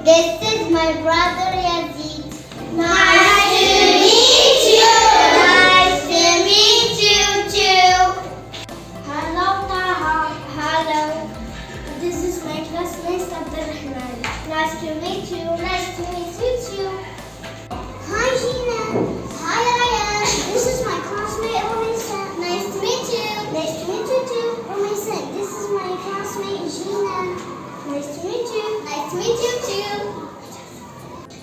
This is my brother Yazid. Nice to meet you. Nice to meet you too. Hello Taha. Hello. This is my classmate Abdurrahman. Nice to meet you. Nice to meet you too. Hi Gina. Hi Ryan. This is my classmate Omisa. Nice to meet you. Nice to meet you too. Omisa, this is my classmate Gina. Nice to meet you. Nice to meet you too.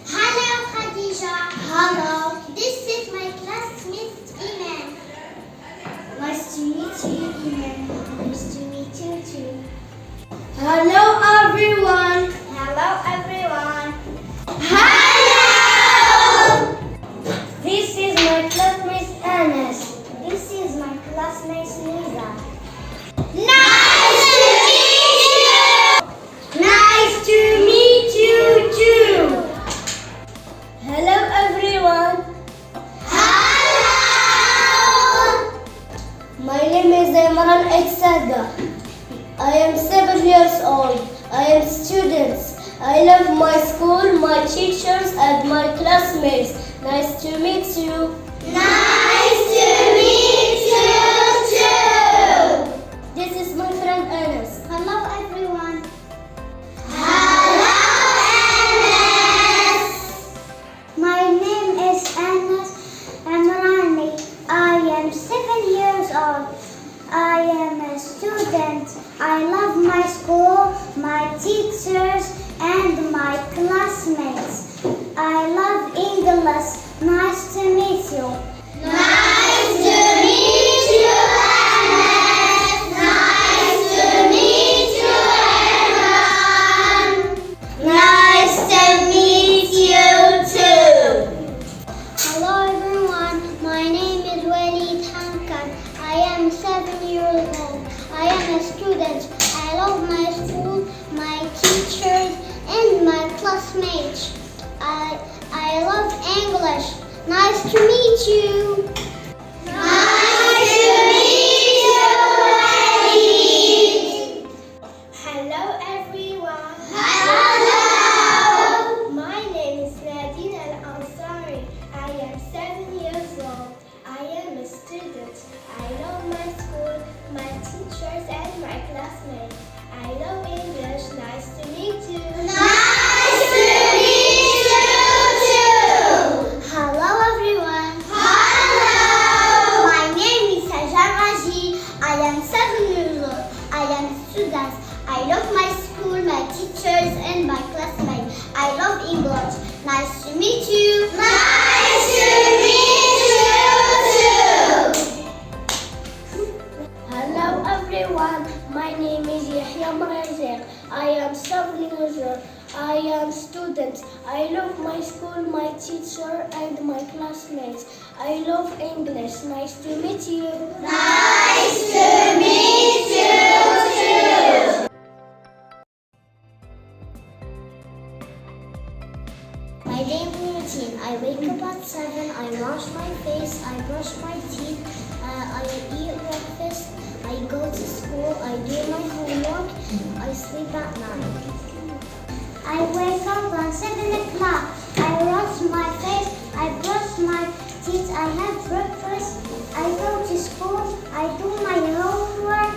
Hello Khadija. Hello. This is my classmate Iman. Nice to meet you, Iman. Nice to meet you too. Hello everyone. Hello everyone. Hello. This is my classmate Anas. This is my classmate Niza. Nice to meet you. Nice to meet you too. Hello everyone. Hello. My name is Imran Exada. I am 7 years old. I am student. I love my school, my teachers and my classmates. Nice to meet you. Nice to meet you too. This is my friend Anas. Hello everyone. Hello Anas. My name is Anas Amrani. I am 7 years old. I am a student. I love my school, my teachers and my classmates. I love English. Nice to meet you. Nice to meet you, Anas. Nice to meet you, everyone. Nice to meet you too. Hello everyone. My name is Walid Hankan. I am 7 years old. I am a student. I love my school, my teachers and my classmates. I love English. Nice to meet you. Nice to meet you, Walid. Hello everyone. Hello. My name is Nadine Al-Ansari. I am 7 years old. I am a student. I love my school, my teachers and my classmates. I love English. Nice to meet you. Nice to meet you too. Hello everyone. Hello. My name is Sajan Raji. I am 7 years old. I am a student. I love my school, my teachers and my classmates. I love English. Nice to meet you. Nice to meet you too. Hello everyone. My name is Yahya Mrazek. I am 7 years old. I am student. I love my school, my teacher and my classmates. I love English. Nice to meet you. Nice to meet you too. My daily routine. I wake up at 7. I wash my face. I brush my teeth. I eat breakfast. I go to school. I do my homework. I sleep at night. I wake up at 7 o'clock. I wash my face. I brush my teeth. I have breakfast. I go to school. I do my homework.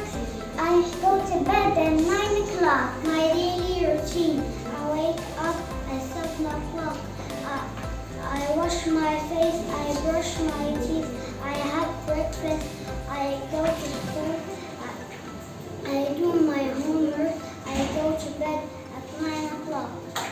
I go to bed at 9 o'clock. My daily routine. I wake up at 7 o'clock. I wash my face. I brush my teeth. I have breakfast. I go to school. I do my to bed at 9 o'clock.